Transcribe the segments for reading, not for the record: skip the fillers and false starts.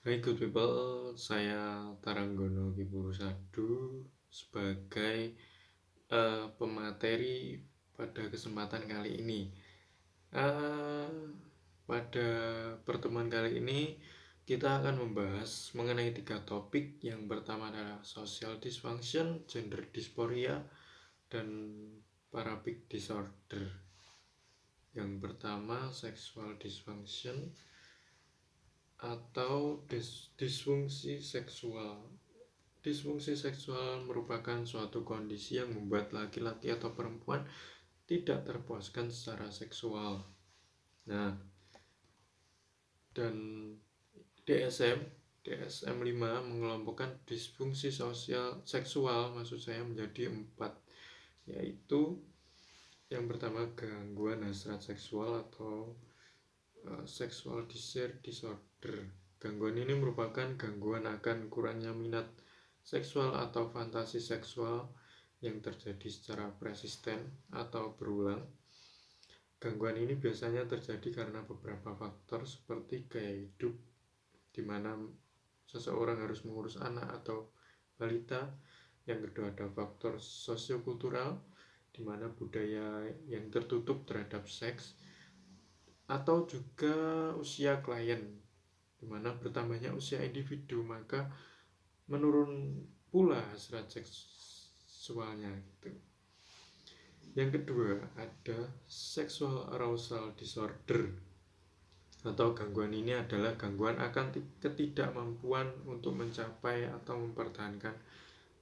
Hai good people, saya Taranggono Kipuru Sadu sebagai pemateri pada kesempatan kali ini. Eh, Pada pertemuan kali ini kita akan membahas mengenai 3 topik. Yang pertama adalah social dysfunction, gender dysphoria, dan parapic disorder. Yang pertama sexual dysfunction atau disfungsi seksual. Disfungsi seksual merupakan suatu kondisi yang membuat laki-laki atau perempuan tidak terpuaskan secara seksual. Nah, dan DSM-5 mengelompokkan disfungsi sosial seksual menjadi 4, yaitu yang pertama gangguan hasrat seksual atau sexual desire disorder. Gangguan ini merupakan gangguan akan kurangnya minat seksual atau fantasi seksual yang terjadi secara persisten atau berulang. Gangguan ini biasanya terjadi karena beberapa faktor seperti gaya hidup, di mana seseorang harus mengurus anak atau balita. Yang kedua ada faktor sosiokultural, di mana budaya yang tertutup terhadap seks, atau juga usia klien, di mana bertambahnya usia individu maka menurun pula hasrat seksualnya gitu. Yang kedua ada sexual arousal disorder, atau gangguan ini adalah gangguan akan ketidakmampuan untuk mencapai atau mempertahankan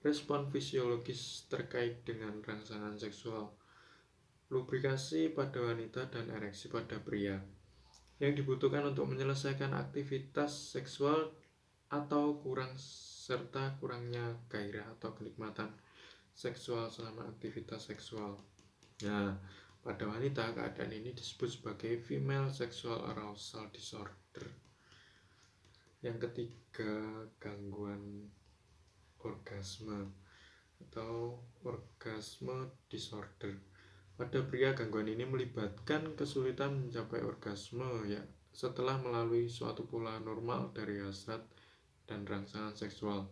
respon fisiologis terkait dengan rangsangan seksual, lubrikasi pada wanita dan ereksi pada pria, yang dibutuhkan untuk menyelesaikan aktivitas seksual atau serta kurangnya gairah atau kenikmatan seksual selama aktivitas seksual. Nah, pada wanita keadaan ini disebut sebagai female sexual arousal disorder. Yang ketiga, gangguan orgasme atau orgasme disorder. Pada pria, gangguan ini melibatkan kesulitan mencapai orgasme ya setelah melalui suatu pola normal dari hasrat dan rangsangan seksual.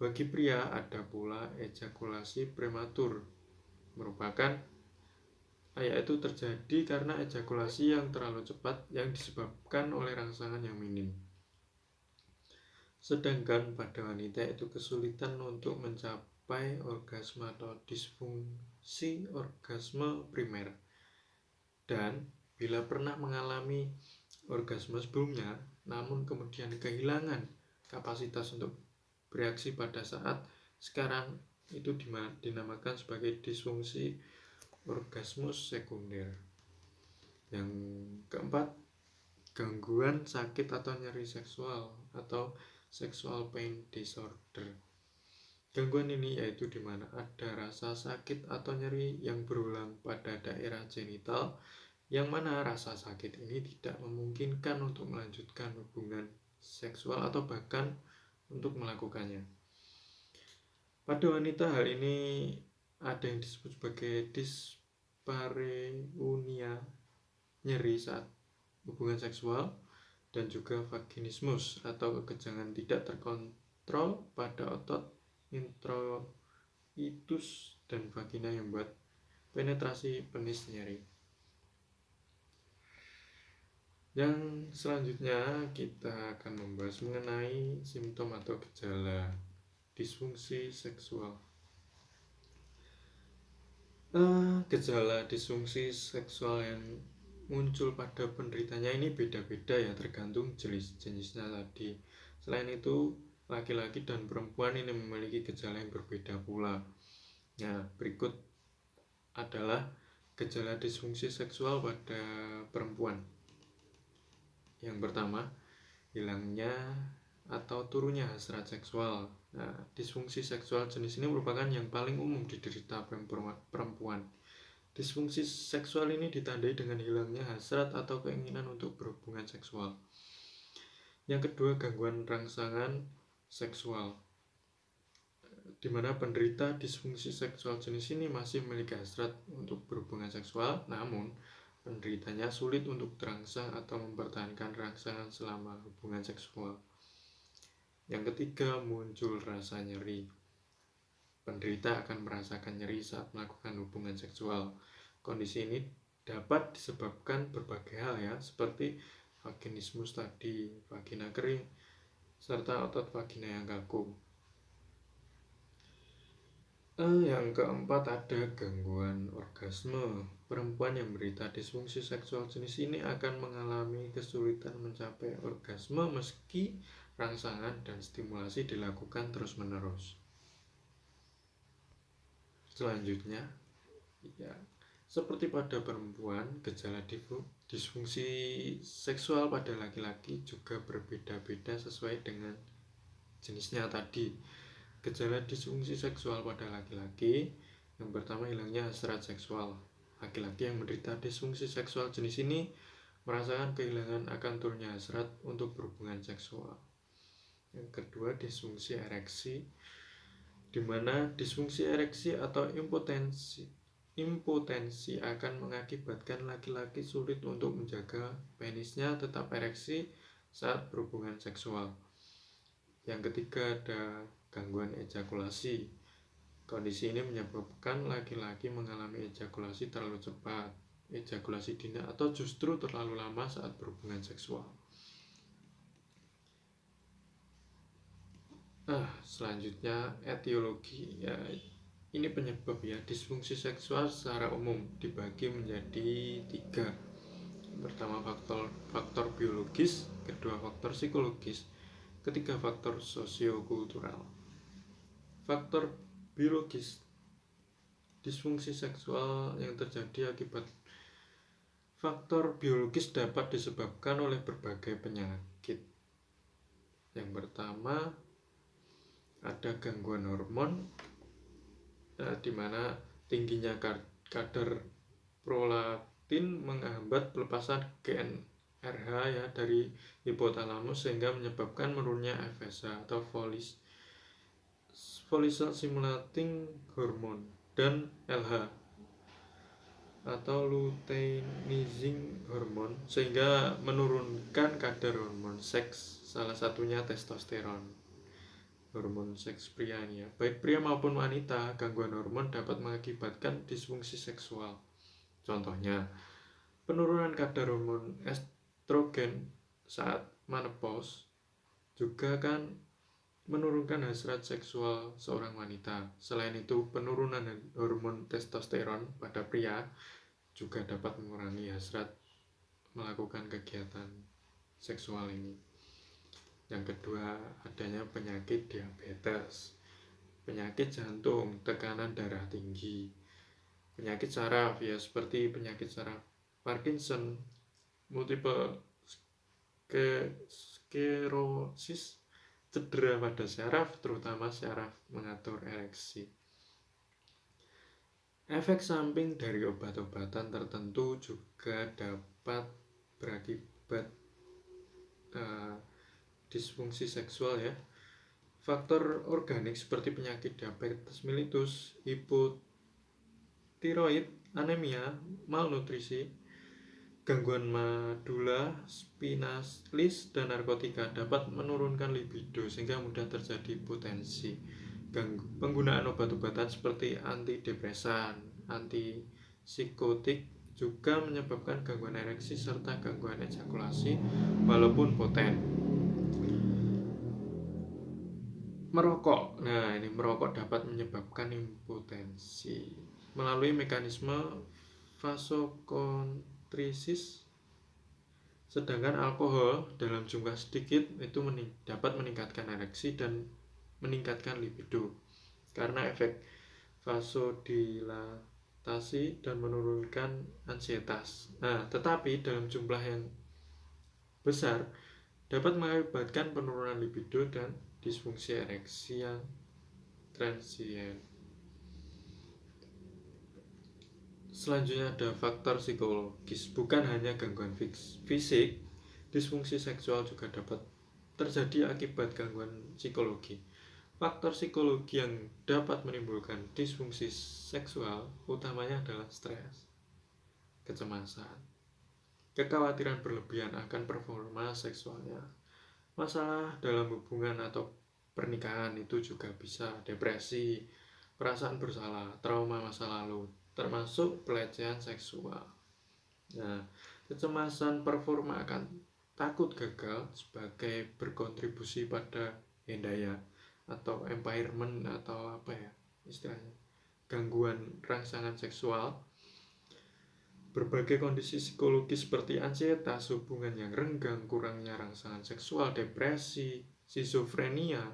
Bagi pria ada pula ejakulasi prematur, merupakan yaitu terjadi karena ejakulasi yang terlalu cepat yang disebabkan oleh rangsangan yang minim. Sedangkan pada wanita itu kesulitan untuk mencapai orgasme atau disfungsi orgasme primer. Dan bila pernah mengalami orgasme sebelumnya, namun kemudian kehilangan kapasitas untuk bereaksi pada saat sekarang, itu dinamakan sebagai disfungsi orgasmus sekunder. Yang keempat, gangguan sakit atau nyeri seksual atau sexual pain disorder. Gangguan ini yaitu di mana ada rasa sakit atau nyeri yang berulang pada daerah genital, yang mana rasa sakit ini tidak memungkinkan untuk melanjutkan hubungan seksual atau bahkan untuk melakukannya. Pada wanita hal ini ada yang disebut sebagai dispareunia, nyeri saat hubungan seksual, dan juga vaginismus atau kekejangan tidak terkontrol pada otot introitus dan vagina yang membuat penetrasi penis nyeri. Yang selanjutnya kita akan membahas mengenai simptom atau gejala disfungsi seksual. Gejala disfungsi seksual yang muncul pada penderitanya ini beda-beda ya, tergantung jenisnya tadi. Selain itu, laki-laki dan perempuan ini memiliki gejala yang berbeda pula. Nah, berikut adalah gejala disfungsi seksual pada perempuan. Yang pertama, hilangnya atau turunnya hasrat seksual. Nah, disfungsi seksual jenis ini merupakan yang paling umum diderita perempuan. Disfungsi seksual ini ditandai dengan hilangnya hasrat atau keinginan untuk berhubungan seksual. Yang kedua, gangguan rangsangan seksual, di mana penderita disfungsi seksual jenis ini masih memiliki hasrat untuk berhubungan seksual, namun Penderitanya sulit untuk terangsang atau mempertahankan rangsangan selama hubungan seksual. Yang ketiga, muncul rasa nyeri. Penderita akan merasakan nyeri saat melakukan hubungan seksual. Kondisi ini dapat disebabkan berbagai hal ya, seperti vaginismus tadi, vagina kering, serta otot vagina yang kaku. Yang keempat, ada gangguan orgasme. Perempuan yang menderita disfungsi seksual jenis ini akan mengalami kesulitan mencapai orgasme meski rangsangan dan stimulasi dilakukan terus-menerus. Selanjutnya, ya, seperti pada perempuan, gejala disfungsi seksual pada laki-laki juga berbeda-beda sesuai dengan jenisnya tadi. Gejala disfungsi seksual pada laki-laki, yang pertama, hilangnya hasrat seksual. Laki-laki yang menderita disfungsi seksual jenis ini merasakan kehilangan akan turunnya hasrat untuk berhubungan seksual. Yang kedua, disfungsi ereksi, di mana disfungsi ereksi atau impotensi akan mengakibatkan laki-laki sulit untuk menjaga penisnya tetap ereksi saat berhubungan seksual. Yang ketiga, ada gangguan ejakulasi. Kondisi ini menyebabkan laki-laki mengalami ejakulasi terlalu cepat, ejakulasi dini, atau justru terlalu lama saat berhubungan seksual. Selanjutnya, etiologi. Ya, ini penyebab ya. Disfungsi seksual secara umum dibagi menjadi 3. Pertama, faktor biologis, kedua faktor psikologis, ketiga faktor sosiokultural. Faktor biologis, disfungsi seksual yang terjadi akibat faktor biologis dapat disebabkan oleh berbagai penyakit. Yang pertama, ada gangguan hormon, di mana tingginya kadar prolaktin menghambat pelepasan GnRH ya dari hipotalamus sehingga menyebabkan menurunnya FSH atau follicle stimulating hormone, dan LH atau luteinizing hormone sehingga menurunkan kadar hormon seks, salah satunya testosteron. Hormon seks pria ini ya. Baik pria maupun wanita, gangguan hormon dapat mengakibatkan disfungsi seksual. Contohnya, penurunan kadar hormon estrogen saat menopause juga kan menurunkan hasrat seksual seorang wanita. Selain itu, penurunan hormon testosteron pada pria juga dapat mengurangi hasrat melakukan kegiatan seksual ini. Yang kedua, adanya penyakit diabetes, penyakit jantung, tekanan darah tinggi, penyakit saraf ya seperti penyakit saraf Parkinson, multiple sklerosis, cedera pada syaraf, terutama syaraf mengatur ereksi. Efek samping dari obat-obatan tertentu juga dapat berakibat disfungsi seksual ya. Faktor organik seperti penyakit diabetes mellitus, hipotiroid, anemia, malnutrisi, gangguan medula spinalis, dan narkotika dapat menurunkan libido sehingga mudah terjadi potensi. Penggunaan obat-obatan seperti antidepresan, antipsikotik juga menyebabkan gangguan ereksi serta gangguan ejakulasi walaupun poten. Merokok. Nah, ini merokok dapat menyebabkan impotensi melalui mekanisme vasokonstrisis. Sedangkan alkohol dalam jumlah sedikit itu dapat meningkatkan ereksi dan meningkatkan libido karena efek vasodilatasi dan menurunkan ansietas. Tetapi dalam jumlah yang besar dapat mengakibatkan penurunan libido dan disfungsi ereksi yang transien. Selanjutnya ada faktor psikologis. Bukan hanya gangguan fisik, disfungsi seksual juga dapat terjadi akibat gangguan psikologi. Faktor psikologi yang dapat menimbulkan disfungsi seksual utamanya adalah stres, kecemasan, kekhawatiran berlebihan akan performa seksualnya. Masalah dalam hubungan atau pernikahan itu juga bisa depresi, perasaan bersalah, trauma masa lalu, termasuk pelecehan seksual. Nah, kecemasan performa akan takut gagal sebagai berkontribusi pada hendaya atau impairment atau apa ya istilahnya, gangguan rangsangan seksual. Berbagai kondisi psikologis seperti ansietas, hubungan yang renggang, kurangnya rangsangan seksual, depresi, skizofrenia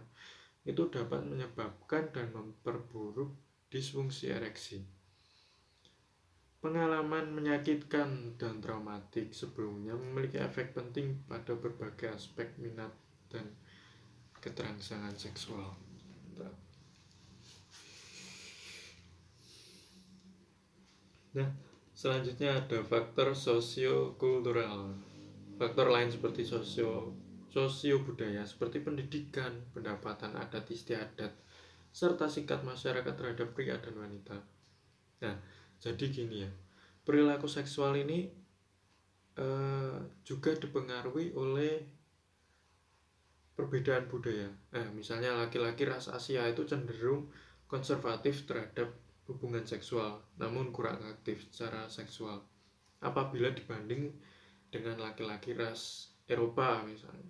itu dapat menyebabkan dan memperburuk disfungsi ereksi. Pengalaman menyakitkan dan traumatik sebelumnya memiliki efek penting pada berbagai aspek minat dan keterangsangan seksual. Nah, selanjutnya ada faktor sosiokultural. Faktor lain seperti sosio budaya seperti pendidikan, pendapatan adat istiadat, serta sikap masyarakat terhadap pria dan wanita. Nah, jadi gini ya, perilaku seksual ini juga dipengaruhi oleh perbedaan budaya. Nah, misalnya laki-laki ras Asia itu cenderung konservatif terhadap hubungan seksual, namun kurang aktif secara seksual apabila dibanding dengan laki-laki ras Eropa misalnya.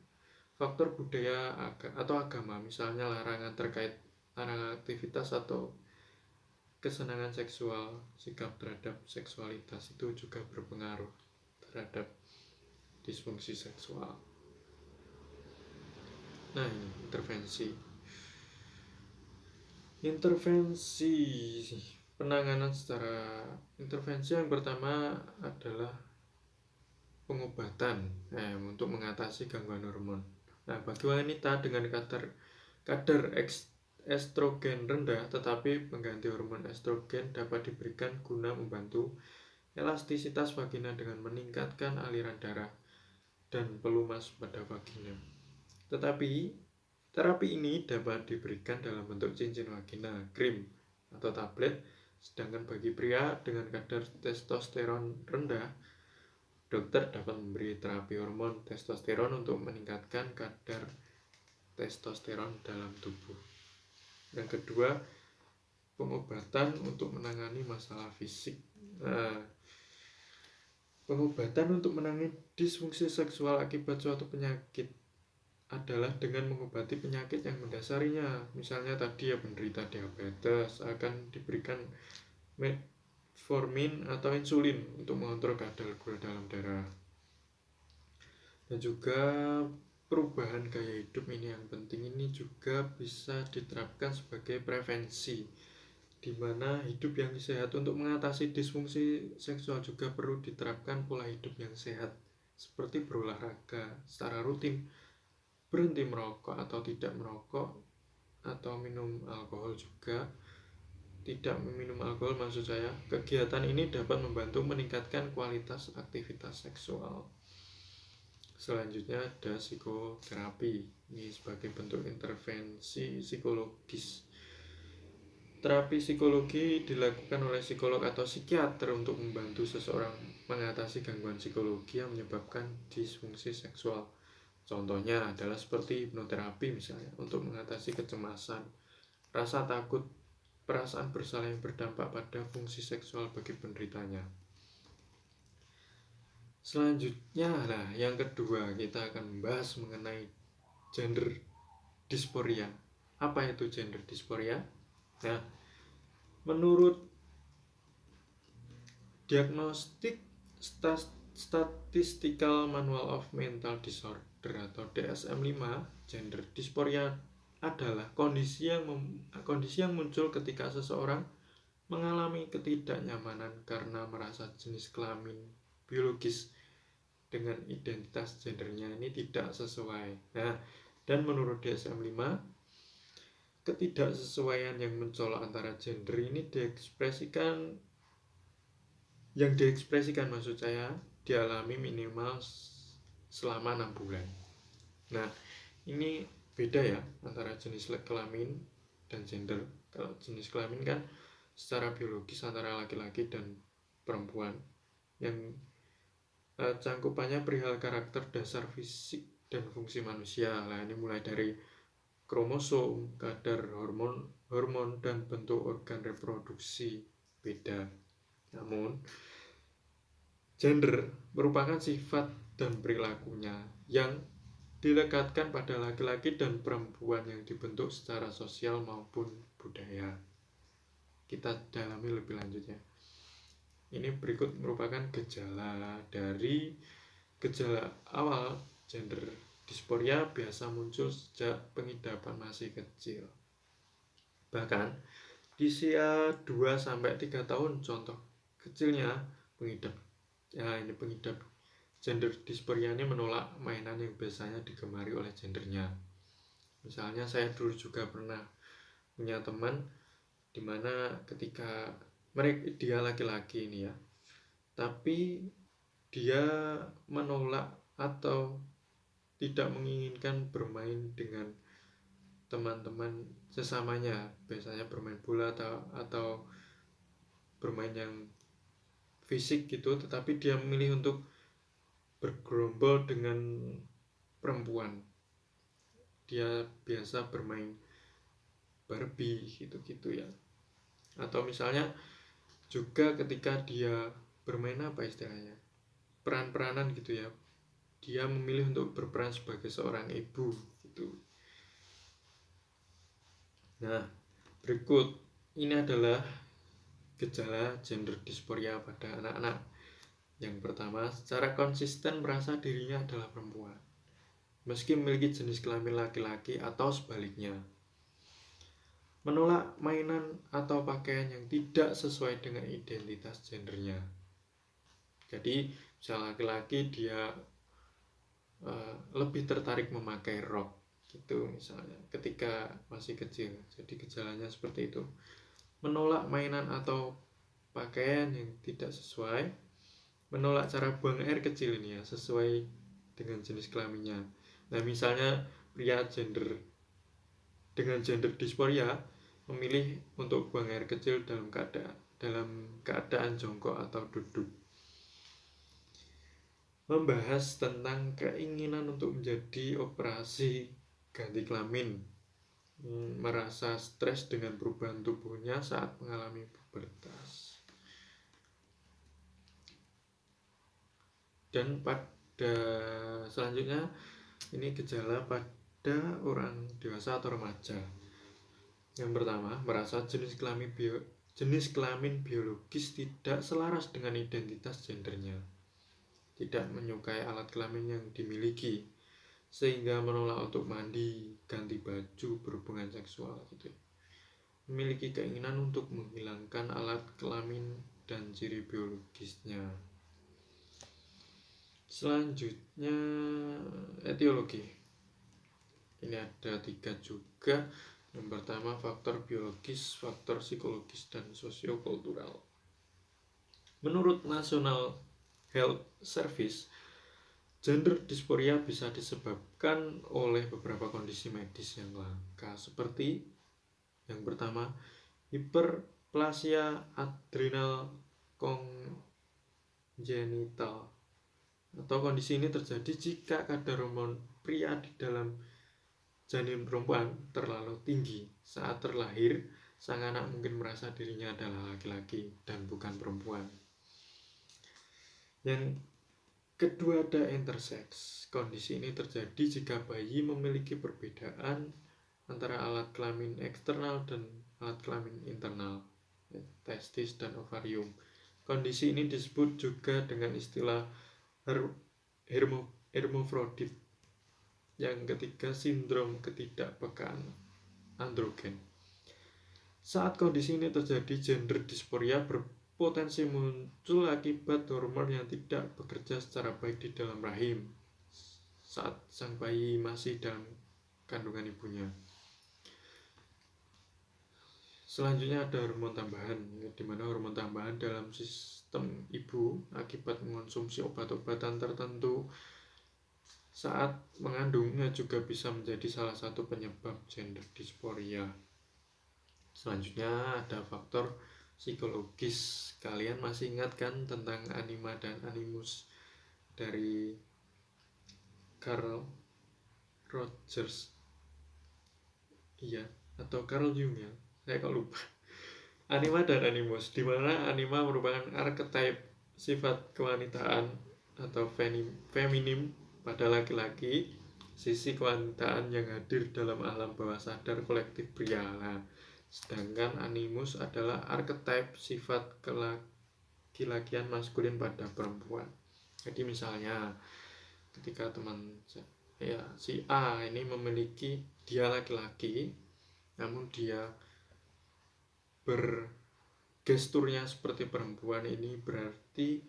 Faktor budaya atau agama, misalnya larangan terkait larangan aktivitas atau kesenangan seksual, sikap terhadap seksualitas itu juga berpengaruh terhadap disfungsi seksual. Nah, ini intervensi penanganan secara intervensi yang pertama adalah pengobatan untuk mengatasi gangguan hormon. Nah, bagi wanita dengan kadar estrogen rendah tetapi pengganti hormon estrogen dapat diberikan guna membantu elastisitas vagina dengan meningkatkan aliran darah dan pelumas pada vagina. Tetapi terapi ini dapat diberikan dalam bentuk cincin vagina, krim, atau tablet. Sedangkan bagi pria dengan kadar testosteron rendah, dokter dapat memberi terapi hormon testosteron untuk meningkatkan kadar testosteron dalam tubuh. Yang kedua, pengobatan untuk menangani masalah fisik. Pengobatan untuk menangani disfungsi seksual akibat suatu penyakit adalah dengan mengobati penyakit yang mendasarinya. Misalnya tadi ya penderita diabetes akan diberikan metformin atau insulin untuk mengontrol kadar gula dalam darah. Dan juga perubahan gaya hidup ini yang penting, ini juga bisa diterapkan sebagai prevensi, di mana hidup yang sehat untuk mengatasi disfungsi seksual juga perlu diterapkan pola hidup yang sehat seperti berolahraga secara rutin, berhenti merokok atau tidak merokok, atau minum alkohol juga. Tidak meminum alkohol maksud saya. Kegiatan ini dapat membantu meningkatkan kualitas aktivitas seksual. Selanjutnya ada psikoterapi. Ini sebagai bentuk intervensi psikologis. Terapi psikologi dilakukan oleh psikolog atau psikiater untuk membantu seseorang mengatasi gangguan psikologi yang menyebabkan disfungsi seksual. Contohnya adalah seperti hipnoterapi misalnya, untuk mengatasi kecemasan, rasa takut, perasaan bersalah yang berdampak pada fungsi seksual bagi penderitanya. Selanjutnya, nah yang kedua kita akan membahas mengenai gender dysphoria. Apa itu gender dysphoria? Nah, menurut Diagnostic Statistical Manual of Mental Disorder atau DSM-5, gender dysphoria adalah kondisi yang muncul ketika seseorang mengalami ketidaknyamanan karena merasa jenis kelamin biologis dengan identitas gendernya ini tidak sesuai. Nah, dan menurut DSM-5, ketidaksesuaian yang mencolok antara gender ini diekspresikan maksud saya dialami minimal selama 6 bulan. Nah, ini beda ya antara jenis kelamin dan gender. Kalau jenis kelamin kan secara biologis antara laki-laki dan perempuan. Yang cangkupannya perihal karakter dasar fisik dan fungsi manusia. Nah, ini mulai dari kromosom, kadar hormon dan bentuk organ reproduksi beda. Namun, gender merupakan sifat dan perilakunya yang dilekatkan pada laki-laki dan perempuan yang dibentuk secara sosial maupun budaya. Kita dalami lebih lanjutnya. Ini berikut merupakan gejala awal gender dysphoria biasa muncul sejak pengidapan masih kecil. Bahkan di usia 2-3 tahun, contoh kecilnya pengidap gender dysphoria ini menolak mainan yang biasanya digemari oleh gendernya. Misalnya saya dulu juga pernah punya teman dimana ketika dia laki-laki ini ya, tapi dia menolak atau tidak menginginkan bermain dengan teman-teman sesamanya, biasanya bermain bola atau bermain yang fisik gitu, tetapi dia memilih untuk bergerombol dengan perempuan. Dia biasa bermain Barbie gitu-gitu ya. Atau misalnya juga ketika dia bermain apa istilahnya, peran-peranan gitu ya, dia memilih untuk berperan sebagai seorang ibu gitu. Nah, berikut ini adalah gejala gender dysphoria pada anak-anak. Yang pertama, secara konsisten merasa dirinya adalah perempuan meski memiliki jenis kelamin laki-laki atau sebaliknya. Menolak mainan atau pakaian yang tidak sesuai dengan identitas gendernya. Jadi, misalnya laki-laki dia lebih tertarik memakai rok gitu misalnya ketika masih kecil. Jadi gejalanya seperti itu. Menolak mainan atau pakaian yang tidak sesuai. Menolak cara buang air kecil ini ya, sesuai dengan jenis kelaminnya. Nah, misalnya pria dengan gender dysphoria memilih untuk buang air kecil dalam keadaan jongkok atau duduk. Membahas tentang keinginan untuk menjadi operasi ganti kelamin, merasa stres dengan perubahan tubuhnya saat mengalami pubertas. Dan pada selanjutnya ini gejala pada orang dewasa atau remaja. Yang pertama, merasa jenis kelamin biologis tidak selaras dengan identitas gendernya. Tidak menyukai alat kelamin yang dimiliki, sehingga menolak untuk mandi, ganti baju, berhubungan seksual gitu. Memiliki keinginan untuk menghilangkan alat kelamin dan ciri biologisnya. Selanjutnya etiologi. Ini ada 3 juga. Yang pertama faktor biologis, faktor psikologis, dan sosiokultural. Menurut National Health Service, gender dysphoria bisa disebabkan oleh beberapa kondisi medis yang langka, seperti yang pertama, hiperplasia adrenal kongenital, atau kondisi ini terjadi jika kadar hormon pria di dalam janin perempuan terlalu tinggi. Saat terlahir, sang anak mungkin merasa dirinya adalah laki-laki dan bukan perempuan. Yang kedua ada intersex. Kondisi ini terjadi jika bayi memiliki perbedaan antara alat kelamin eksternal dan alat kelamin internal, testis dan ovarium. Kondisi ini disebut juga dengan istilah hermafrodit. Yang ketiga, sindrom ketidakpekaan androgen. Saat kondisi ini terjadi, gender dysphoria berpotensi muncul akibat hormon yang tidak bekerja secara baik di dalam rahim saat sang bayi masih dalam kandungan ibunya. Selanjutnya ada hormon tambahan, di mana hormon tambahan dalam sistem ibu akibat mengonsumsi obat-obatan tertentu saat mengandungnya juga bisa menjadi salah satu penyebab gender dysphoria. Selanjutnya ada faktor psikologis. Kalian masih ingat kan tentang anima dan animus? dari Carl Rogers, iya, atau Carl Jung ya, saya kok lupa. Anima dan animus, di mana anima merupakan archetype sifat kewanitaan atau feminim pada laki-laki, sisi kewanitaan yang hadir dalam alam bawah sadar kolektif pria. Nah, sedangkan animus adalah archetype sifat kelaki-lakian maskulin pada perempuan. Jadi misalnya ketika teman ya si A ini memiliki, dia laki-laki namun dia bergesturnya seperti perempuan, ini berarti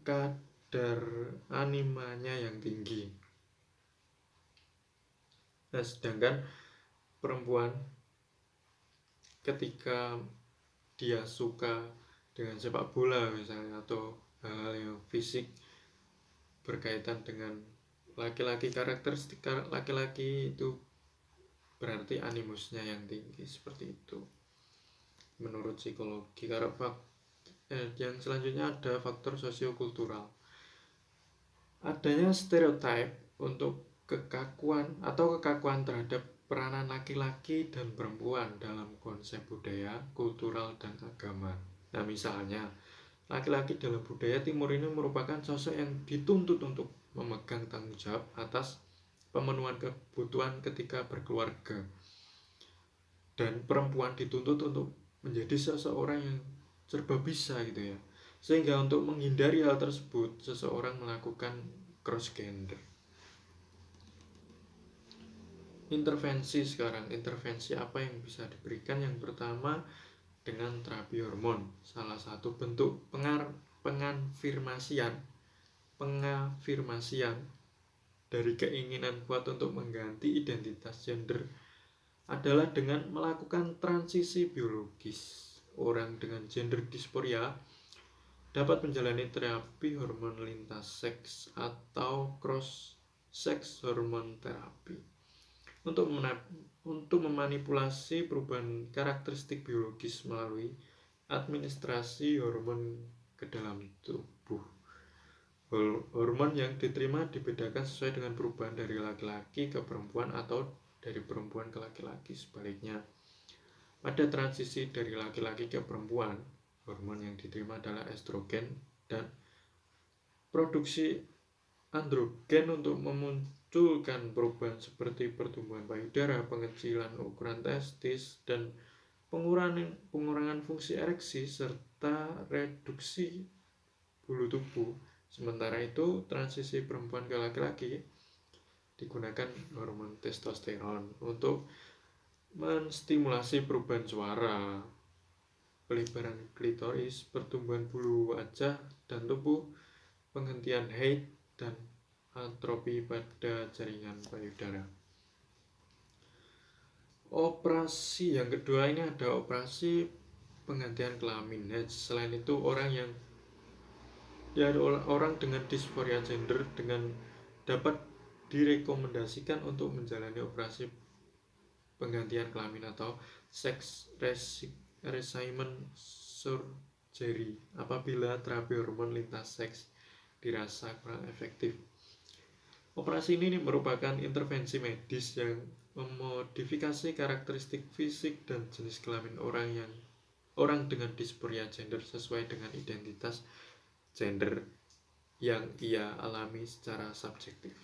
kadar animanya yang tinggi. Nah, sedangkan perempuan ketika dia suka dengan sepak bola misalnya, atau hal-hal yang fisik berkaitan dengan laki-laki, karakteristik laki-laki itu berarti animusnya yang tinggi, seperti itu menurut psikologi. Karena yang selanjutnya ada faktor sosiokultural. Adanya stereotip untuk kekakuan terhadap peranan laki-laki dan perempuan dalam konsep budaya, kultural, dan agama. Nah, misalnya laki-laki dalam budaya timur ini merupakan sosok yang dituntut untuk memegang tanggung jawab atas pemenuhan kebutuhan ketika berkeluarga, dan perempuan dituntut untuk menjadi seseorang yang serba bisa gitu ya. Sehingga untuk menghindari hal tersebut, seseorang melakukan cross gender. Intervensi sekarang, intervensi apa yang bisa diberikan? Yang pertama dengan terapi hormon, salah satu bentuk pengafirmasian dari keinginan kuat untuk mengganti identitas gender adalah dengan melakukan transisi biologis. Orang dengan gender dysphoria dapat menjalani terapi hormon lintas seks atau cross sex hormon terapi untuk memanipulasi perubahan karakteristik biologis melalui administrasi hormon ke dalam tubuh. Hormon yang diterima dibedakan sesuai dengan perubahan dari laki-laki ke perempuan atau dari perempuan ke laki-laki, sebaliknya. Pada transisi dari laki-laki ke perempuan, hormon yang diterima adalah estrogen dan produksi androgen untuk memunculkan perubahan seperti pertumbuhan payudara, pengecilan ukuran testis, dan pengurangan fungsi ereksi serta reduksi bulu tubuh. Sementara itu, transisi perempuan ke laki-laki digunakan hormon testosteron untuk menstimulasi perubahan suara, pelebaran klitoris, pertumbuhan bulu wajah dan tubuh, penghentian haid, dan atrofi pada jaringan payudara. Operasi yang kedua ini ada operasi penggantian kelamin. Selain itu, orang dengan disforia gender dapat direkomendasikan untuk menjalani operasi penggantian kelamin atau sex reassignment surgery apabila terapi hormon lintas seks dirasa kurang efektif. Operasi ini merupakan intervensi medis yang memodifikasi karakteristik fisik dan jenis kelamin orang dengan disforia gender sesuai dengan identitas gender yang ia alami secara subjektif.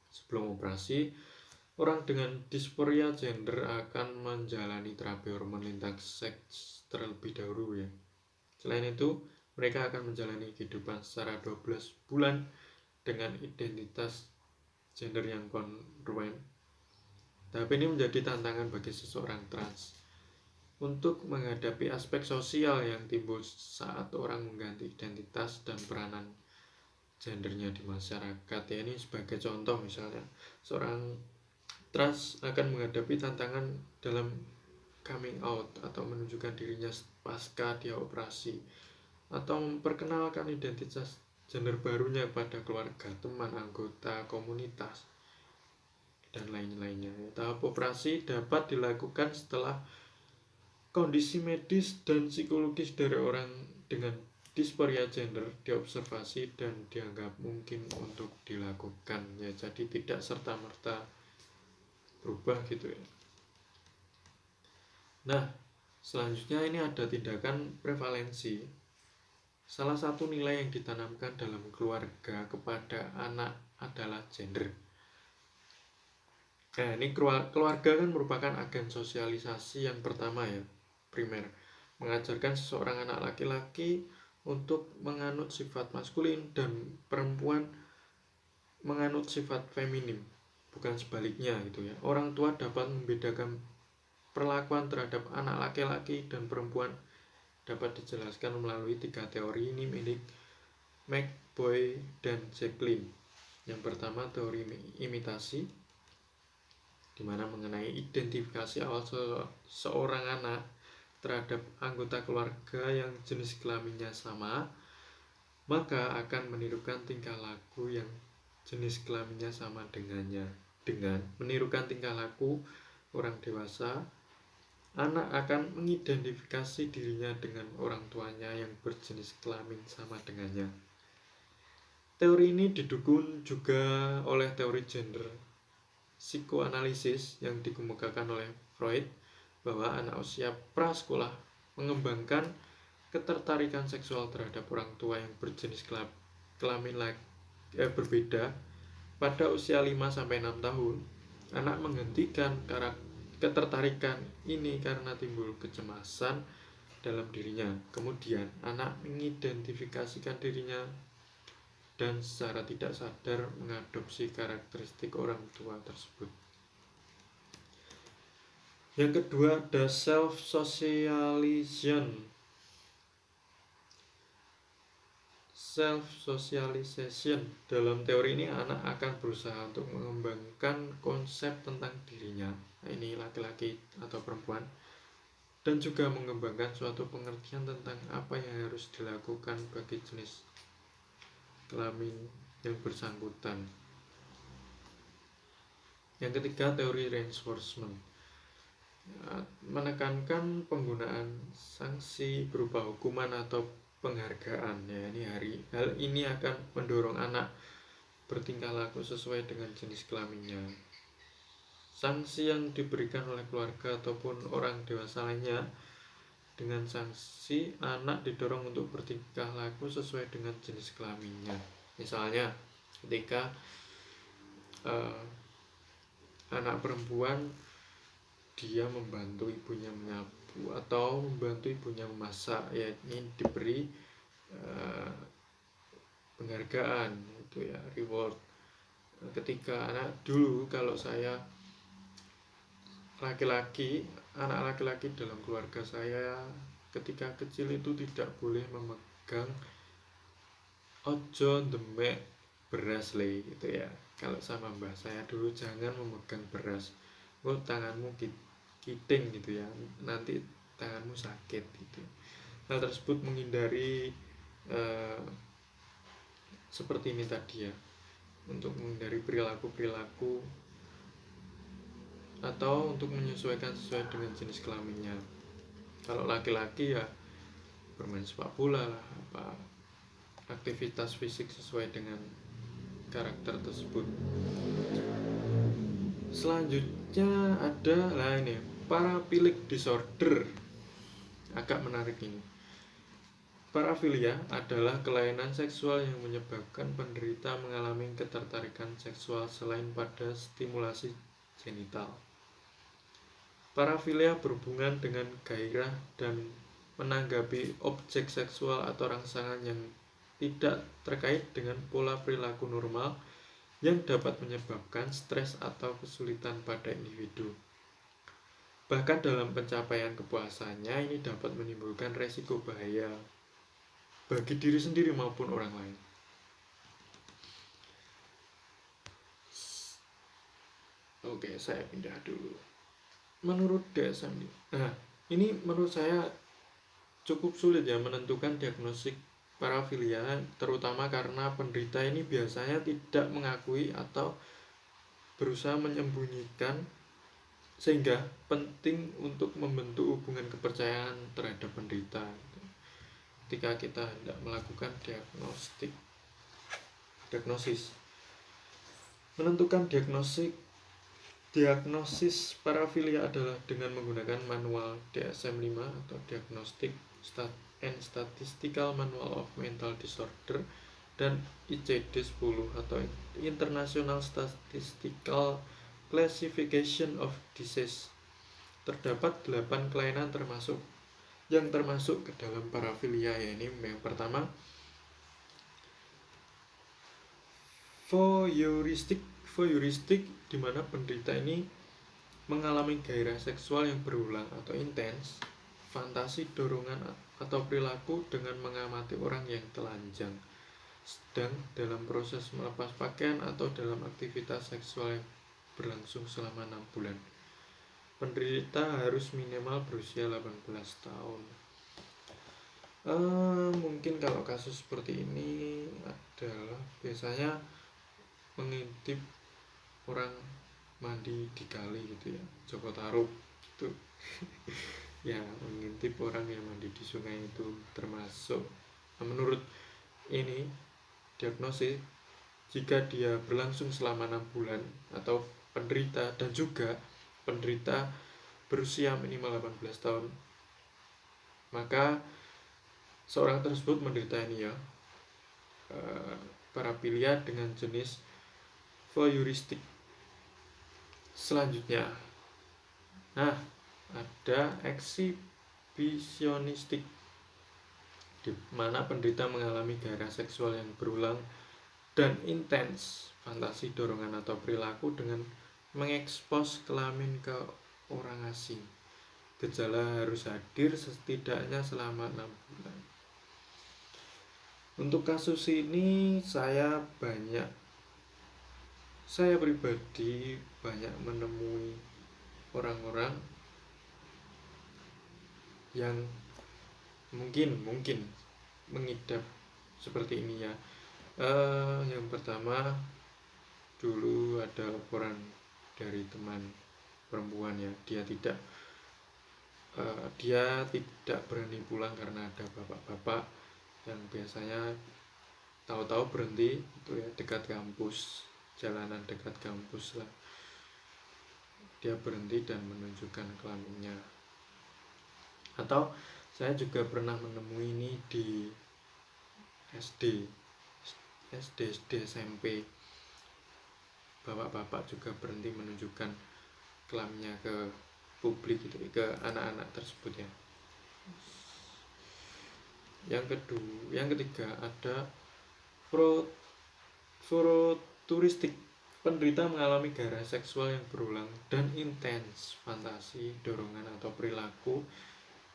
Sebelum operasi, orang dengan disforia gender akan menjalani terapi hormon lintas seks terlebih dahulu ya. Selain itu, mereka akan menjalani kehidupan secara 12 bulan dengan identitas gender yang kongruen. Tahap ini menjadi tantangan bagi seseorang trans untuk menghadapi aspek sosial yang timbul saat orang mengganti identitas dan peranan gendernya di masyarakat. Ya, ini sebagai contoh, misalnya seorang trans akan menghadapi tantangan dalam coming out atau menunjukkan dirinya pasca dia operasi, atau memperkenalkan identitas gender barunya pada keluarga, teman, anggota komunitas, dan lain-lainnya. Tahap operasi dapat dilakukan setelah kondisi medis dan psikologis dari orang dengan Disphoria gender diobservasi dan dianggap mungkin untuk dilakukan, ya jadi tidak serta-merta berubah gitu ya. Nah, selanjutnya ini ada tindakan prevalensi. Salah satu nilai yang ditanamkan dalam keluarga kepada anak adalah gender. Nah, ini keluarga kan merupakan agen sosialisasi yang pertama ya, primer. Mengajarkan seseorang anak laki-laki untuk menganut sifat maskulin dan perempuan menganut sifat feminim, bukan sebaliknya gitu ya. Orang tua dapat membedakan perlakuan terhadap anak laki-laki dan perempuan dapat dijelaskan melalui 3 teori ini milik McBoy dan Jacqueline. Yang pertama teori imitasi, di mana mengenai identifikasi awal seorang anak terhadap anggota keluarga yang jenis kelaminnya sama, maka akan menirukan tingkah laku yang jenis kelaminnya sama dengannya. Dengan menirukan tingkah laku orang dewasa, anak akan mengidentifikasi dirinya dengan orang tuanya yang berjenis kelamin sama dengannya. Teori ini didukung juga oleh teori gender psikoanalisis yang dikemukakan oleh Freud, bahwa anak usia prasekolah mengembangkan ketertarikan seksual terhadap orang tua yang berjenis kelamin berbeda. Pada usia 5-6 tahun, anak menghentikan ketertarikan ini karena timbul kecemasan dalam dirinya. Kemudian anak mengidentifikasikan dirinya dan secara tidak sadar mengadopsi karakteristik orang tua tersebut. Yang kedua ada self-socialization. Self-socialization. Dalam teori ini anak akan berusaha untuk mengembangkan konsep tentang dirinya, ini laki-laki atau perempuan, dan juga mengembangkan suatu pengertian tentang apa yang harus dilakukan bagi jenis kelamin yang bersangkutan. Yang ketiga teori reinforcement, menekankan penggunaan sanksi berupa hukuman atau penghargaan. Ya, hal ini akan mendorong anak bertingkah laku sesuai dengan jenis kelaminnya. Sanksi yang diberikan oleh keluarga ataupun orang dewasa lainnya, dengan sanksi anak didorong untuk bertingkah laku sesuai dengan jenis kelaminnya. Misalnya ketika anak perempuan dia membantu ibunya menyapu atau membantu ibunya memasak, ya ini diberi penghargaan, itu ya, reward. Ketika anak dulu, kalau saya laki-laki, anak laki-laki dalam keluarga saya ketika kecil itu tidak boleh memegang ojo demek beras le, gitu ya. Kalau sama mbah saya dulu, jangan memegang beras, tanganmu kiting gitu ya, nanti tanganmu sakit gitu. Hal tersebut menghindari seperti ini tadi ya, untuk menghindari perilaku-perilaku atau untuk menyesuaikan sesuai dengan jenis kelaminnya. Kalau laki-laki ya bermain sepak bola lah, aktivitas fisik sesuai dengan karakter tersebut. Selanjutnya ada ini paraphilic disorder. Agak menarik ini. Parafilia adalah kelainan seksual yang menyebabkan penderita mengalami ketertarikan seksual selain pada stimulasi genital. Parafilia berhubungan dengan gairah dan menanggapi objek seksual atau rangsangan yang tidak terkait dengan pola perilaku normal, yang dapat menyebabkan stres atau kesulitan pada individu. Bahkan dalam pencapaian kepuasannya, ini dapat menimbulkan resiko bahaya bagi diri sendiri maupun orang lain. Oke, saya pindah dulu. Menurut DSM, ini menurut saya cukup sulit ya menentukan diagnostik parafilia, terutama karena penderita ini biasanya tidak mengakui atau berusaha menyembunyikan, sehingga penting untuk membentuk hubungan kepercayaan terhadap penderita. ketika kita hendak melakukan diagnosis. Menentukan diagnosis parafilia adalah dengan menggunakan manual DSM-5 atau Diagnostic and Statistical Manual of Mental Disorder dan ICD-10 atau International Statistical Classification of Disease. Terdapat 8 kelainan yang termasuk ke dalam parafilia, yaitu yang pertama voyeuristik, di mana penderita ini mengalami gairah seksual yang berulang atau intens, fantasi, dorongan atau perilaku dengan mengamati orang yang telanjang, sedang dalam proses melepas pakaian atau dalam aktivitas seksual yang berlangsung selama 6 bulan. Penderita harus minimal berusia 18 tahun. Mungkin kalau kasus seperti ini adalah biasanya mengintip orang mandi di kali gitu ya, Joko Tarub itu ya, mengintip orang yang mandi di sungai itu termasuk, menurut ini diagnosis, jika dia berlangsung selama 6 bulan atau penderita dan juga penderita berusia minimal 18 tahun, maka seorang tersebut menderita ini ya, parafilia dengan jenis voyeuristik. Selanjutnya, ada eksibisionistik, di mana penderita mengalami gairah seksual yang berulang dan intens, fantasi, dorongan atau perilaku dengan mengekspos kelamin ke orang asing. Gejala harus hadir setidaknya selama 6 bulan. Untuk kasus ini saya pribadi banyak menemui orang-orang yang mungkin mengidap seperti ini ya. Yang pertama, dulu ada laporan dari teman perempuan ya, dia tidak berani pulang karena ada bapak-bapak yang biasanya tahu-tahu berhenti itu ya, dekat kampus, jalanan dekat kampus lah, dia berhenti dan menunjukkan kelaminnya. Atau saya juga pernah menemui ini di SD, SMP, bapak-bapak juga berhenti menunjukkan kelaminnya ke publik gitu, ke anak-anak tersebut ya. Yang ketiga ada futuristik. Penderita mengalami gairah seksual yang berulang dan intens, fantasi, dorongan atau perilaku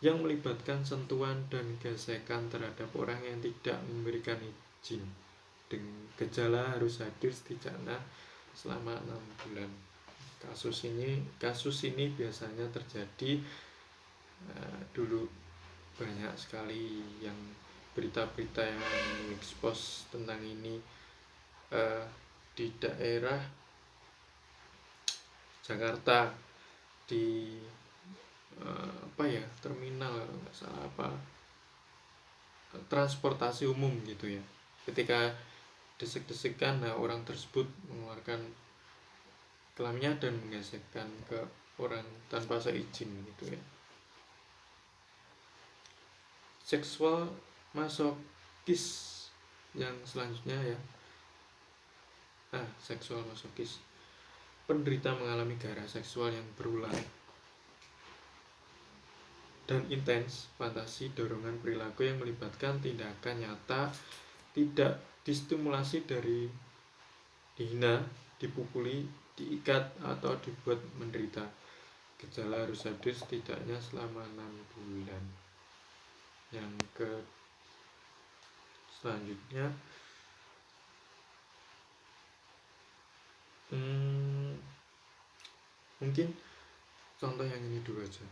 yang melibatkan sentuhan dan gesekan terhadap orang yang tidak memberikan izin. Dengan gejala harus hadir setidaknya selama 6 bulan. Kasus ini biasanya terjadi dulu, banyak sekali yang berita-berita yang mengekspos tentang ini di daerah Jakarta, di terminal nggak salah transportasi umum gitu ya, ketika desek-desekan, orang tersebut mengeluarkan kelaminnya dan menggesekkan ke orang tanpa seizin gitu ya. Seksual masokis yang selanjutnya ya. Seksual masokis, penderita mengalami gairah seksual yang berulang dan intens, fantasi, dorongan, perilaku yang melibatkan tindakan nyata, tidak distimulasi dari dihina, dipukuli, diikat, atau dibuat menderita. Gejala harus hadir setidaknya selama 6 bulan. Yang selanjutnya mungkin contoh yang ini dulu aja.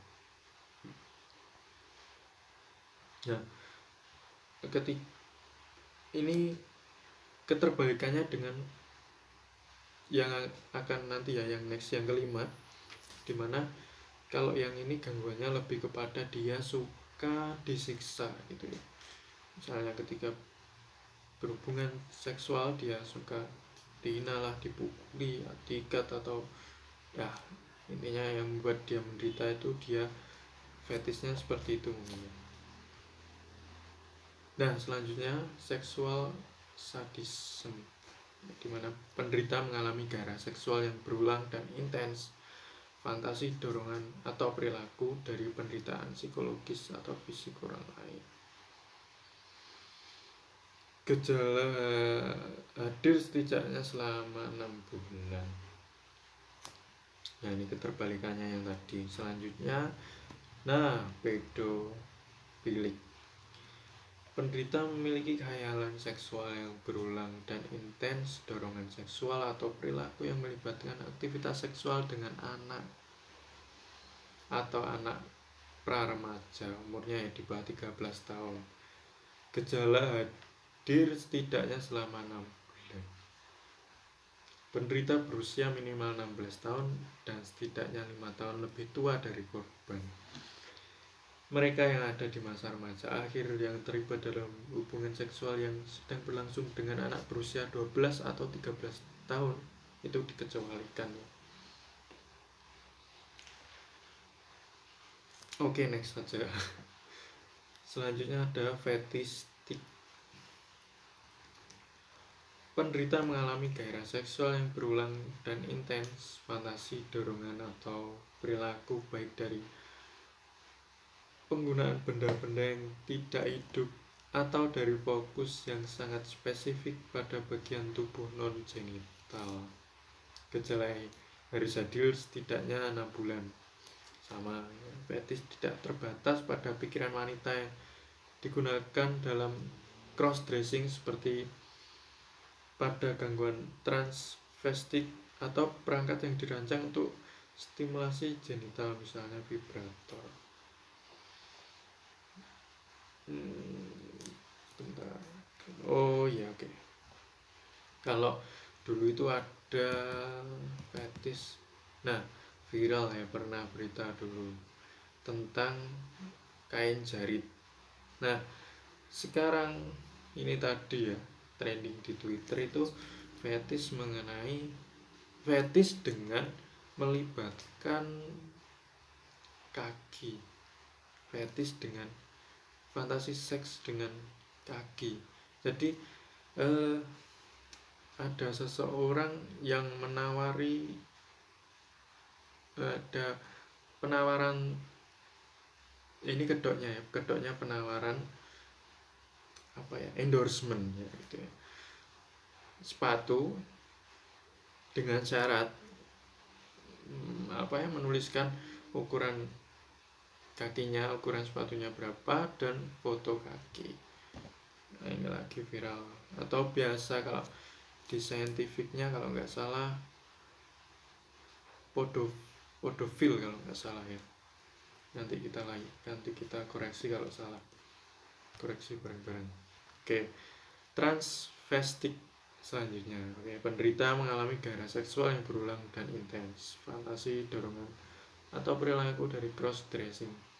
Ini keterbalikannya dengan yang akan nanti ya, yang next, yang kelima, dimana kalau yang ini gangguannya lebih kepada dia suka disiksa gitu ya. Misalnya ketika berhubungan seksual dia suka dihina lah, dipukuli, diikat, atau ya intinya yang membuat dia menderita itu dia fetisnya seperti itu mungkin. Nah selanjutnya seksual sadism, di mana penderita mengalami gairah seksual yang berulang dan intens, fantasi, dorongan, atau perilaku dari penderitaan psikologis atau fisik orang lain. Gejala hadir setidaknya selama 6 bulan. Nah ini keterbalikannya yang tadi. Selanjutnya, nah pedofilik. Penderita memiliki khayalan seksual yang berulang dan intens, dorongan seksual atau perilaku yang melibatkan aktivitas seksual dengan anak atau anak pra-remaja umurnya ya di bawah 13 tahun. Gejala hadir setidaknya selama 6 bulan. Penderita berusia minimal 16 tahun dan setidaknya 5 tahun lebih tua dari korban. Mereka yang ada di masa remaja akhir yang terlibat dalam hubungan seksual yang sedang berlangsung dengan anak berusia 12 atau 13 tahun itu dikecualikan. Oke, next saja. Selanjutnya ada fetistik. Penderita mengalami gairah seksual yang berulang dan intens, fantasi, dorongan, atau perilaku baik dari penggunaan benda-benda yang tidak hidup atau dari fokus yang sangat spesifik pada bagian tubuh non-genital. Gejala harus hadir setidaknya 6 bulan. Sama, fetis tidak terbatas pada pikiran wanita yang digunakan dalam cross-dressing seperti pada gangguan transvestik atau perangkat yang dirancang untuk stimulasi genital, misalnya vibrator. Bentar. Oh ya, oke. Kalau dulu itu ada fetis, nah viral ya, pernah berita dulu tentang kain jarit. Nah sekarang ini tadi ya trending di Twitter itu fetis dengan melibatkan kaki, fetis dengan fantasi seks dengan kaki. Jadi ada seseorang yang menawari, ada penawaran, ini kedoknya penawaran apa ya, endorsement ya gitu ya, sepatu dengan syarat menuliskan ukuran kakinya, ukuran sepatunya berapa, dan foto kaki. Nah, ini lagi viral. Atau biasa kalau di saintifiknya kalau nggak salah podofil kalau nggak salah ya. Nanti kita koreksi kalau salah. Koreksi bareng-bareng. Oke. Transvestik selanjutnya. Oke, penderita mengalami gairah seksual yang berulang dan intens, fantasi, dorongan, atau perilaku dari cross dressing.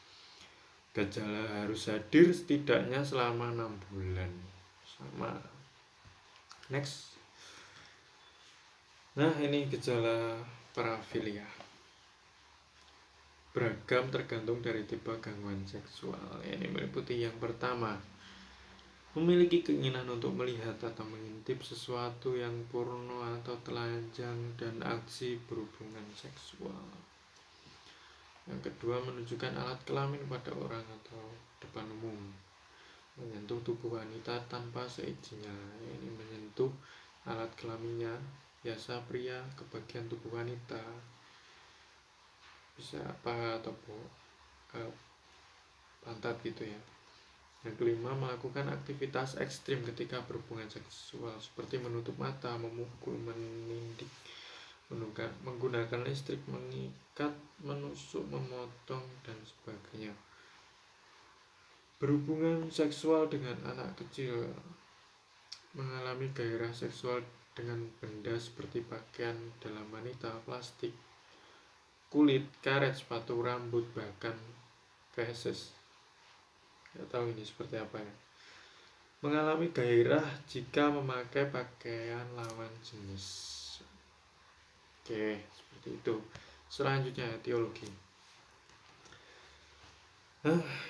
Gejala harus hadir setidaknya selama 6 bulan. Sama. Next. Nah, ini gejala parafilia. Beragam tergantung dari tipe gangguan seksual. Ini meliputi yang pertama, memiliki keinginan untuk melihat atau mengintip sesuatu yang porno atau telanjang dan aksi berhubungan seksual. Yang kedua, menunjukkan alat kelamin pada orang atau depan umum, menyentuh tubuh wanita tanpa seizinnya. Ini menyentuh alat kelaminnya, biasa pria, ke bagian tubuh wanita, bisa apa atau pantat gitu ya. Yang kelima, melakukan aktivitas ekstrim ketika berhubungan seksual seperti menutup mata, memukul, menindik, menggunakan listrik, mengikat, menusuk, memotong, dan sebagainya. Berhubungan seksual dengan anak kecil, mengalami gairah seksual dengan benda seperti pakaian dalam wanita, plastik, kulit, karet, sepatu, rambut, bahkan feses. Gak tahu ini seperti apa ya. mengalami gairah jika memakai pakaian lawan jenis. Oke, seperti itu. Selanjutnya etiologi.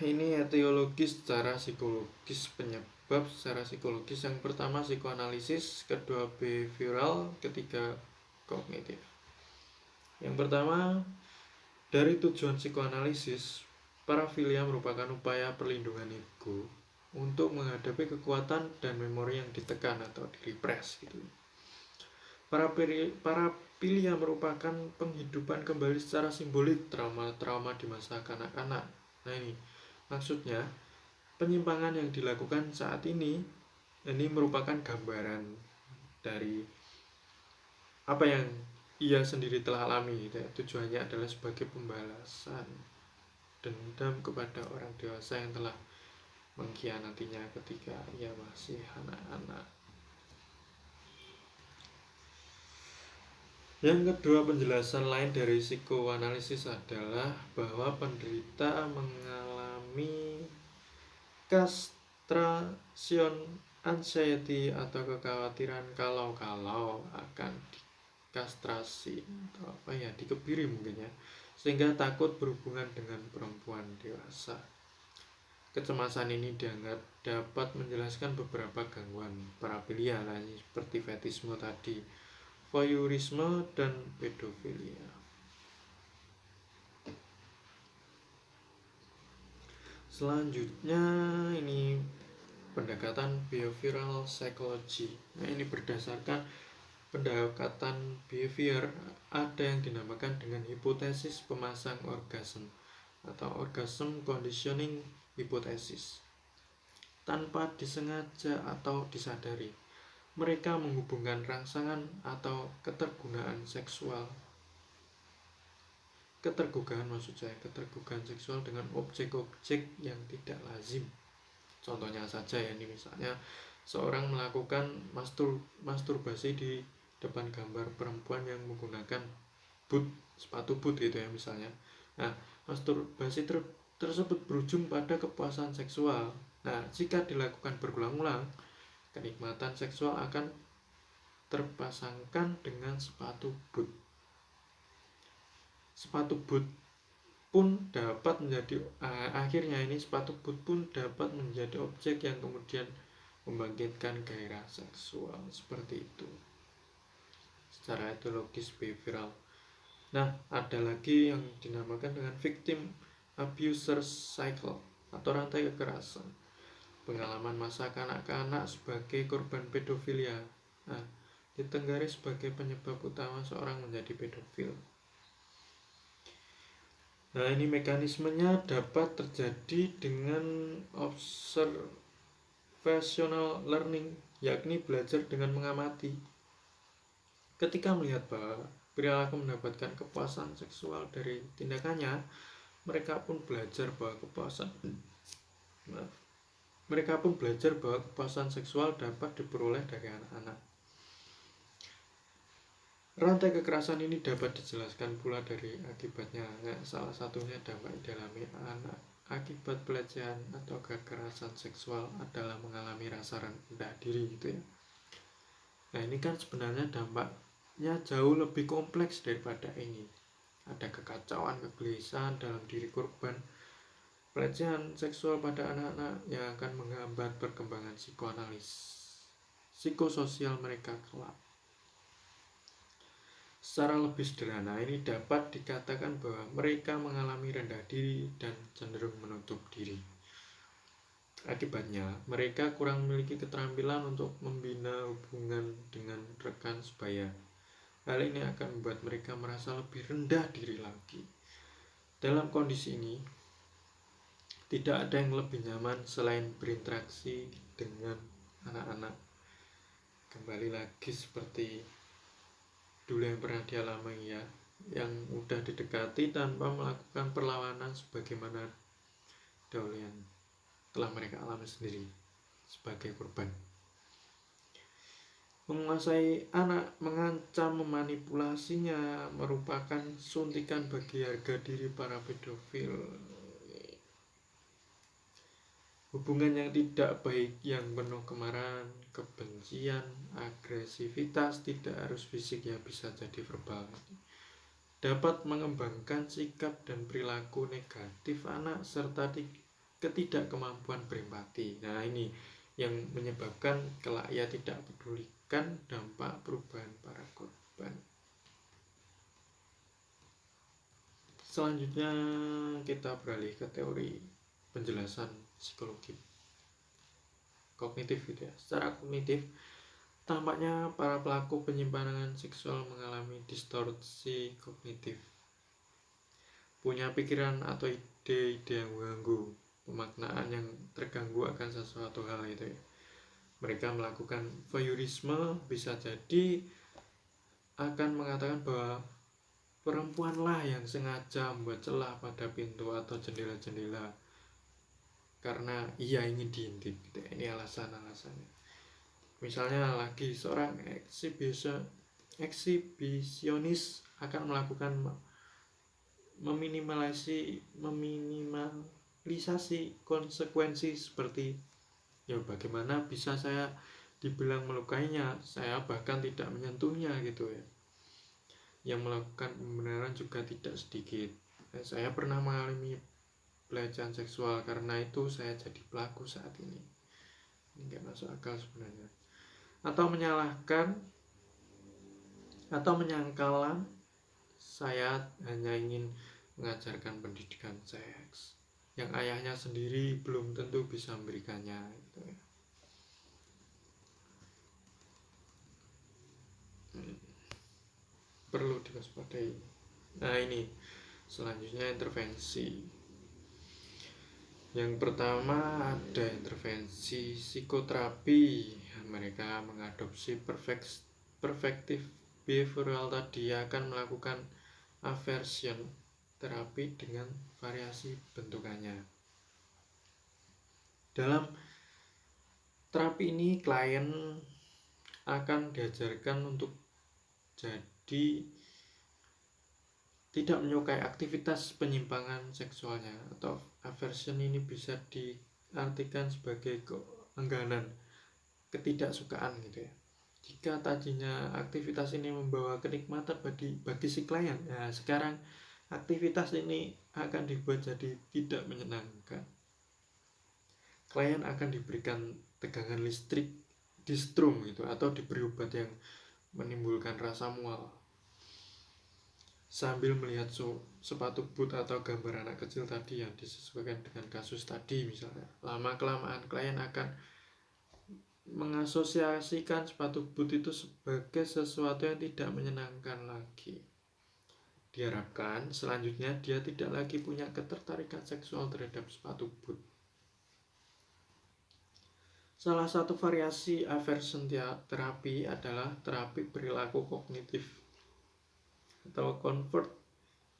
Ini etiologi secara psikologis, penyebab secara psikologis. Yang pertama psikoanalisis, kedua behavioral, ketiga kognitif. Yang pertama, dari tujuan psikoanalisis, parafilia merupakan upaya perlindungan ego untuk menghadapi kekuatan dan memori yang ditekan atau direpress gitu. Parafilia merupakan penghidupan kembali secara simbolik trauma-trauma di masa kanak-kanak. Nah ini maksudnya penyimpangan yang dilakukan saat ini merupakan gambaran dari apa yang ia sendiri telah alami gitu ya. Tujuannya adalah sebagai pembalasan dendam kepada orang dewasa yang telah mengkhianatinya ketika ia masih anak-anak. Yang kedua, penjelasan lain dari psikoanalisis adalah bahwa penderita mengalami castration anxiety atau kekhawatiran kalau akan dikastrasi atau dikebiri mungkin ya, sehingga takut berhubungan dengan perempuan dewasa. Kecemasan ini dianggap dapat menjelaskan beberapa gangguan parafilia seperti fetisme tadi, voyeurisme, dan pedofilia. Selanjutnya ini pendekatan behavioral psychology. Nah ini berdasarkan pendekatan behavior ada yang dinamakan dengan hipotesis pemasang orgasme atau orgasm conditioning hipotesis. Tanpa disengaja atau disadari, mereka menghubungkan rangsangan atau ketergugaan seksual seksual dengan objek-objek yang tidak lazim. Contohnya saja ya, ini misalnya seorang melakukan masturbasi di depan gambar perempuan yang menggunakan sepatu boot gitu ya misalnya. Nah, masturbasi tersebut berujung pada kepuasan seksual. Nah, jika dilakukan berulang-ulang, kenikmatan seksual akan terpasangkan dengan sepatu boot. Sepatu boot pun dapat menjadi sepatu boot pun dapat menjadi objek yang kemudian membangkitkan gairah seksual seperti itu secara etiologis behavioral. Nah, ada lagi yang dinamakan dengan victim abuser cycle atau rantai kekerasan. Pengalaman masa kanak-kanak sebagai korban pedofilia. Nah, ditenggaris sebagai penyebab utama seorang menjadi pedofil. Nah, ini mekanismenya dapat terjadi dengan observational learning, yakni belajar dengan mengamati. Ketika melihat bahwa perilaku mendapatkan kepuasan seksual dari tindakannya, mereka pun belajar bahwa kepuasan seksual dapat diperoleh dari anak-anak. Rantai kekerasan ini dapat dijelaskan pula dari akibatnya. Salah satunya dampak dialami anak akibat pelecehan atau kekerasan seksual adalah mengalami rasa rendah diri gitu ya. Nah, ini kan sebenarnya dampaknya jauh lebih kompleks daripada ini. Ada kekacauan, kegelisahan dalam diri korban pelecehan seksual pada anak-anak yang akan menghambat perkembangan psikososial mereka kelak. Secara lebih sederhana, ini dapat dikatakan bahwa mereka mengalami rendah diri dan cenderung menutup diri. Akibatnya, mereka kurang memiliki keterampilan untuk membina hubungan dengan rekan sebaya. Hal ini akan membuat mereka merasa lebih rendah diri lagi. Dalam kondisi ini, tidak ada yang lebih nyaman selain berinteraksi dengan anak-anak. Kembali lagi seperti dulu yang pernah dialami ya, yang mudah didekati tanpa melakukan perlawanan sebagaimana dahulu yang telah mereka alami sendiri sebagai korban. Menguasai anak, mengancam, memanipulasinya merupakan suntikan bagi harga diri para pedofil. hubungan yang tidak baik yang penuh kemarahan, kebencian, agresivitas, tidak harus fisik ya, bisa jadi verbal, dapat mengembangkan sikap dan perilaku negatif anak serta ketidakkemampuan berempati. Nah, ini yang menyebabkan kelak ia tidak pedulikan dampak perubahan para korban. Selanjutnya kita beralih ke teori penjelasan psikologi kognitif gitu ya. Secara kognitif, tampaknya para pelaku penyimpangan seksual mengalami distorsi kognitif, punya pikiran atau ide-ide yang mengganggu, pemaknaan yang terganggu akan sesuatu hal itu ya. Mereka melakukan voyeurisme, bisa jadi akan mengatakan bahwa perempuanlah yang sengaja membuat celah pada pintu atau jendela-jendela karena ia ingin diintip gitu. Ini alasan-alasannya. Misalnya lagi seorang eksibisionis akan melakukan meminimalisasi konsekuensi seperti ya bagaimana bisa saya dibilang melukainya, saya bahkan tidak menyentuhnya gitu ya. Yang melakukan pembenaran juga tidak sedikit. Saya pernah mengalami pelecehan seksual, karena itu saya jadi pelaku saat ini. Ini nggak masuk akal sebenarnya. Atau menyalahkan atau menyangkalan saya hanya ingin mengajarkan pendidikan seks yang ayahnya sendiri belum tentu bisa memberikannya gitu ya. Perlu diwaspadai. Nah, ini selanjutnya intervensi. Yang pertama ada intervensi psikoterapi. Mereka mengadopsi perspektif behavioral tadi, akan melakukan aversion terapi dengan variasi bentukannya. Dalam terapi ini klien akan diajarkan untuk jadi tidak menyukai aktivitas penyimpangan seksualnya, atau aversion ini bisa diartikan sebagai keengganan, ketidaksukaan gitu ya. Jika tadinya aktivitas ini membawa kenikmatan bagi si klien, ya sekarang aktivitas ini akan dibuat jadi tidak menyenangkan. Klien akan diberikan tegangan listrik, distrum gitu, atau diberi obat yang menimbulkan rasa mual. Sambil melihat sepatu boot atau gambar anak kecil tadi yang disesuaikan dengan kasus tadi misalnya, lama-kelamaan klien akan mengasosiasikan sepatu boot itu sebagai sesuatu yang tidak menyenangkan lagi. Diharapkan selanjutnya dia tidak lagi punya ketertarikan seksual terhadap sepatu boot. Salah satu variasi aversion terapi adalah terapi perilaku kognitif atau convert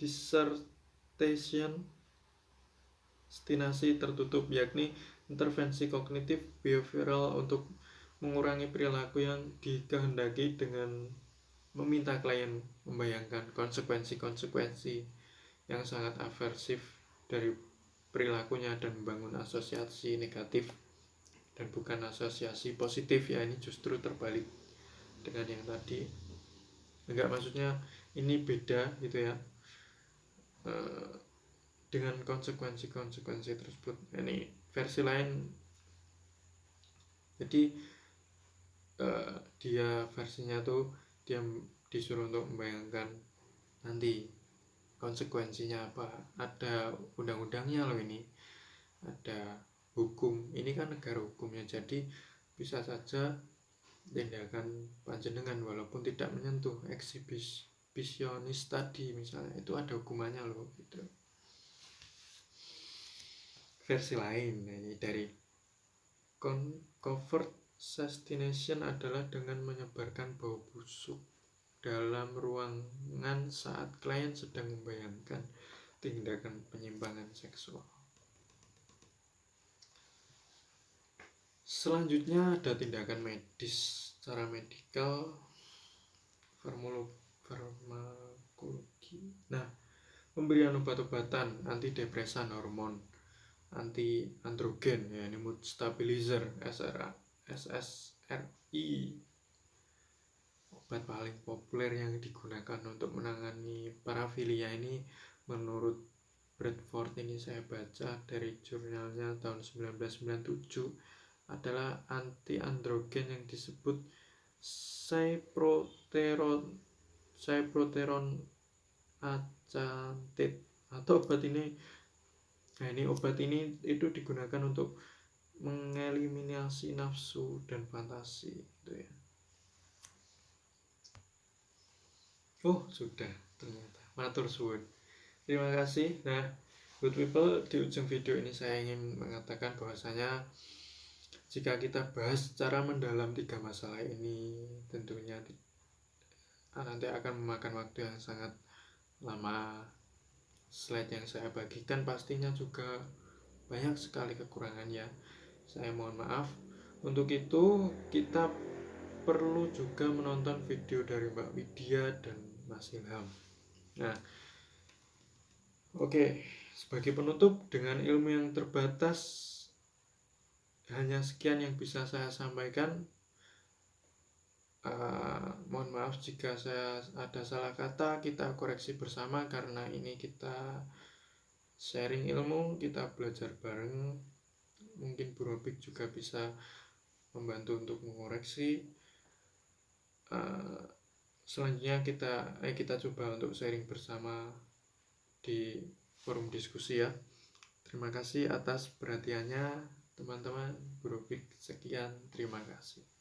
dissertation destinasi tertutup, yakni intervensi kognitif behavioral untuk mengurangi perilaku yang dikehendaki dengan meminta klien membayangkan konsekuensi-konsekuensi yang sangat aversif dari perilakunya dan membangun asosiasi negatif dan bukan asosiasi positif ya. Ini justru terbalik dengan yang tadi. Enggak, maksudnya ini beda gitu ya dengan konsekuensi-konsekuensi tersebut. Ini versi lain, jadi dia versinya tuh dia disuruh untuk membayangkan nanti konsekuensinya apa, ada undang-undangnya loh, ini ada hukum, ini kan negara hukumnya, jadi bisa saja tindakan panjenengan walaupun tidak menyentuh eksibisionis tadi misalnya, itu ada hukumannya loh gitu. Versi lain ini dari covert sestination adalah dengan menyebarkan bau busuk dalam ruangan saat klien sedang membayangkan tindakan penyimpangan seksual. Selanjutnya ada tindakan medis. Secara medikal, farmakologi. Nah, pemberian obat-obatan, antidepresan, hormon anti androgen, ya ini mood stabilizer SSRI, obat paling populer yang digunakan untuk menangani parafilia ini menurut Bradford, ini saya baca dari jurnalnya tahun 1997, adalah anti androgen yang disebut cyproteron acanthate atau obat ini. Nah, ini obat ini itu digunakan untuk mengeliminasi nafsu dan fantasi gitu ya. Oh, sudah ternyata. Matur suwun. Terima kasih. Nah, good people, di ujung video ini saya ingin mengatakan bahwasanya jika kita bahas secara mendalam 3 masalah ini, tentunya nanti akan memakan waktu yang sangat lama. Slide yang saya bagikan pastinya juga banyak sekali kekurangannya. Saya mohon maaf. Untuk itu kita perlu juga menonton video dari Mbak Widya dan Mas Ilham. Nah, oke, sebagai penutup, dengan ilmu yang terbatas, hanya sekian yang bisa saya sampaikan. Mohon maaf jika saya ada salah kata, kita koreksi bersama karena ini kita sharing ilmu, kita belajar bareng. Mungkin Bu Robik juga bisa membantu untuk mengoreksi. Selanjutnya kita coba untuk sharing bersama di forum diskusi ya. Terima kasih atas perhatiannya teman-teman. Bu Robik sekian, terima kasih.